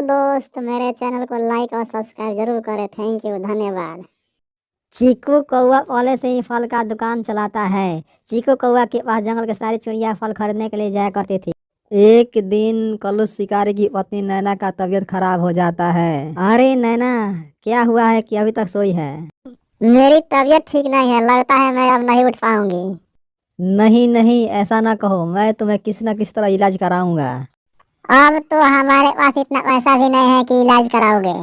दोस्त, मेरे चैनल को लाइक और सब्सक्राइब जरूर करें। थैंक यू, धन्यवाद। चीकू कौआ पहले से ही फल का दुकान चलाता है। चीकू कौआ के पास जंगल के सारी चिड़िया फल खरीदने के लिए जाया करती थी। एक दिन कल्लू शिकारी की पत्नी नैना का तबीयत खराब हो जाता है। अरे नैना, क्या हुआ है कि अभी तक सोई है? मेरी तबीयत ठीक नहीं है, लगता है मैं अब नहीं उठ पाऊंगी। नहीं नहीं, ऐसा ना कहो, मैं तुम्हें किसी न किसी तरह इलाज कराऊंगा। अब तो हमारे पास इतना पैसा भी नहीं है कि इलाज कराओगे।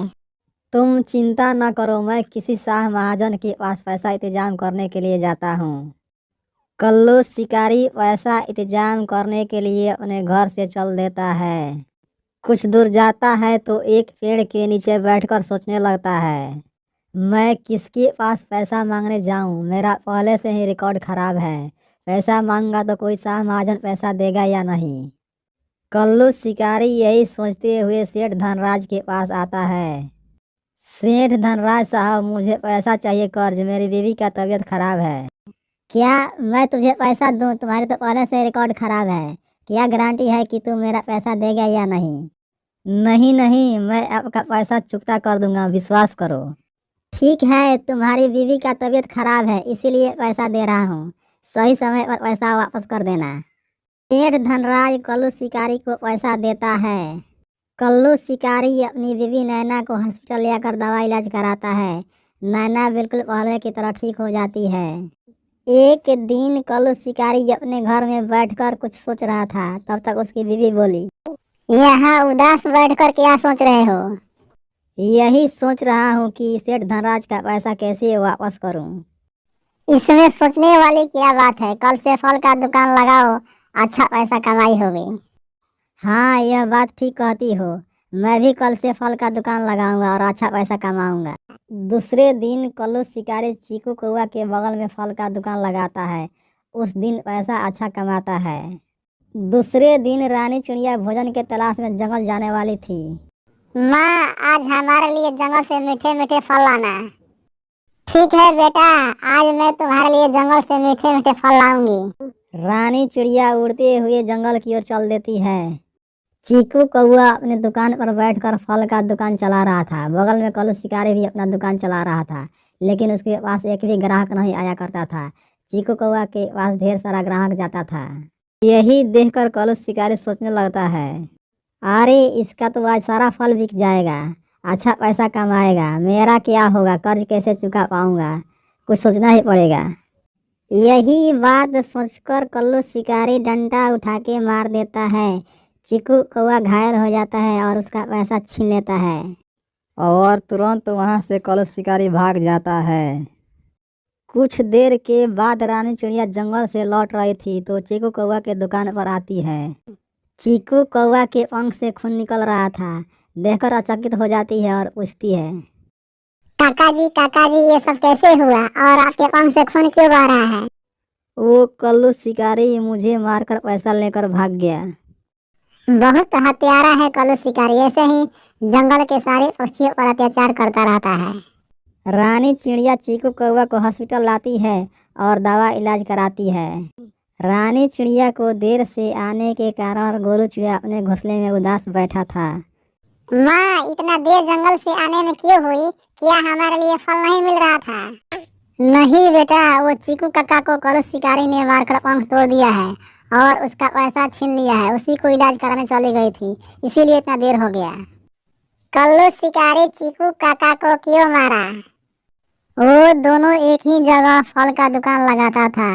तुम चिंता न करो, मैं किसी शाह महाजन के पास पैसा इंतजाम करने के लिए जाता हूँ। कल्लू शिकारी पैसा इंतजाम करने के लिए अपने घर से चल देता है। कुछ दूर जाता है तो एक पेड़ के नीचे बैठकर सोचने लगता है, मैं किसके पास पैसा मांगने जाऊं? मेरा पहले से ही रिकॉर्ड खराब है। पैसा मांगा तो कोई शाह महाजन पैसा देगा या नहीं। कल्लू शिकारी यही सोचते हुए सेठ धनराज के पास आता है। सेठ धनराज साहब, मुझे पैसा चाहिए, कर्ज, मेरी बीवी का तबीयत खराब है। क्या मैं तुझे पैसा दूं? तुम्हारे तो पहले से रिकॉर्ड खराब है। क्या गारंटी है कि तू मेरा पैसा देगा या नहीं? नहीं नहीं, मैं आपका पैसा चुकता कर दूंगा, विश्वास करो। ठीक है, तुम्हारी बीवी का तबीयत खराब है, इसीलिए पैसा दे रहा हूँ। सही समय पर पैसा वापस कर देना। सेठ धनराज कल्लू शिकारी को पैसा देता है। कल्लू शिकारी अपनी बीवी नैना को हॉस्पिटल ले जाकर दवा इलाज कराता है। नैना बिल्कुल पहले की तरह ठीक हो जाती है। एक दिन कल्लू शिकारी अपने घर में बैठकर कुछ सोच रहा था, तब तक उसकी बीवी बोली, यहाँ उदास बैठकर क्या सोच रहे हो? यही सोच रहा हूँ कि सेठ धनराज का पैसा कैसे वापस करूँ। इसमें सोचने वाली क्या बात है, कल से फल का दुकान लगाओ, अच्छा पैसा कमाई होगी। हाँ, यह बात ठीक कहती हो। मैं भी कल से फल का दुकान लगाऊंगा और अच्छा पैसा कमाऊंगा। दूसरे दिन कल्लू शिकारी चीकू कौआ के बगल में फल का दुकान लगाता है। उस दिन पैसा अच्छा कमाता है। दूसरे दिन रानी चिड़िया भोजन के तलाश में जंगल जाने वाली थी। माँ, आज हमारे लिए जंगल से मीठे मीठे फल लाना। ठीक है बेटा, आज मैं तुम्हारे लिए जंगल से मीठे मीठे फल लाऊंगी। रानी चिड़िया उड़ते हुए जंगल की ओर चल देती है। चीकू कौआ अपनी दुकान पर बैठकर फल का दुकान चला रहा था। बगल में कल्लू शिकारी भी अपना दुकान चला रहा था, लेकिन उसके पास एक भी ग्राहक नहीं आया करता था। चीकू कौआ के पास ढेर सारा ग्राहक जाता था। यही देखकर कल्लू शिकारी सोचने लगता है, अरे इसका तो आज सारा फल बिक जाएगा, अच्छा पैसा कमाएगा। मेरा क्या होगा, कर्ज कैसे चुका पाऊंगा, कुछ सोचना ही पड़ेगा। यही बात सोचकर कल्लू शिकारी डंडा उठा के मार देता है। चीकू कौआ घायल हो जाता है और उसका पैसा छीन लेता है और तुरंत वहां से कल्लू शिकारी भाग जाता है। कुछ देर के बाद रानी चिड़िया जंगल से लौट रही थी तो चीकू कौआ के दुकान पर आती है। चीकू कौआ के पंख से खून निकल रहा था, देखकर अचकित हो जाती है और पूछती है, काका जी, ये सब कैसे हुआ और आपके पंख से खून क्यों बह रहा है? वो कल्लू शिकारी मुझे मारकर पैसा लेकर भाग गया। बहुत हत्यारा है कल्लू शिकारी, ऐसे ही जंगल के सारे पक्षियों पर अत्याचार करता रहता है। रानी चिड़िया चीकू कौआ को हॉस्पिटल लाती है और दवा इलाज कराती है। रानी चिड़िया को देर से आने के कारण गोलू चिड़िया अपने घोंसले में उदास बैठा था। माँ, इतना देर जंगल से आने में क्यों हुई? क्या हमारे लिए फल नहीं मिल रहा था? नहीं बेटा, वो चीकू काका को कल्लू शिकारी ने मारकर पंख तोड़ दिया है और उसका पैसा छीन लिया है। उसी को इलाज कराने चली गई थी, इसीलिए इतना देर हो गया। कल्लू शिकारी चीकू काका को क्यों मारा? वो दोनों एक ही जगह फल का दुकान लगाता था।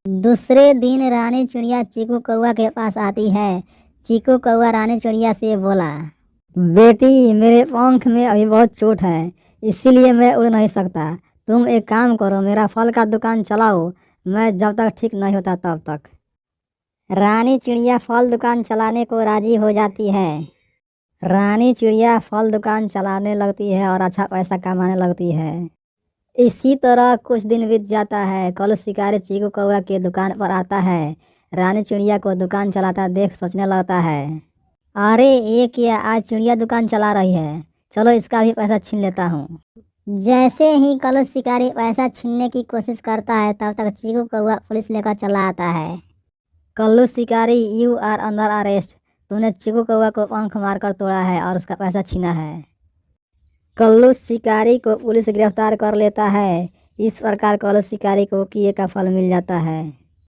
दूसरे दिन रानी चिड़िया चीकू कौआ के पास आती है। चीकू कौआ रानी चिड़िया से बोला, बेटी, मेरे पंख में अभी बहुत चोट है, इसीलिए मैं उड़ नहीं सकता। तुम एक काम करो, मेरा फल का दुकान चलाओ, मैं जब तक ठीक नहीं होता तब तक। रानी चिड़िया फल दुकान चलाने को राजी हो जाती है। रानी चिड़िया फल दुकान चलाने लगती है और अच्छा पैसा कमाने लगती है। इसी तरह कुछ दिन बीत जाता है। कल्लू शिकारी चीकू कौआ के दुकान पर आता है। रानी चिड़िया को दुकान चलाता देख सोचने लगता है, अरे ये क्या, आज चिड़िया दुकान चला रही है, चलो इसका भी पैसा छीन लेता हूँ। जैसे ही कल्लू शिकारी पैसा छीनने की कोशिश करता है, तब तक चीकू कौआ पुलिस लेकर चला आता है। कल्लू शिकारी, यू आर अंडर अरेस्ट, तूने चीकू कौआ को पंख मारकर तोड़ा है और उसका पैसा छीना है। कल्लू शिकारी को पुलिस गिरफ्तार कर लेता है। इस प्रकार कल्लू शिकारी को किए का फल मिल जाता है।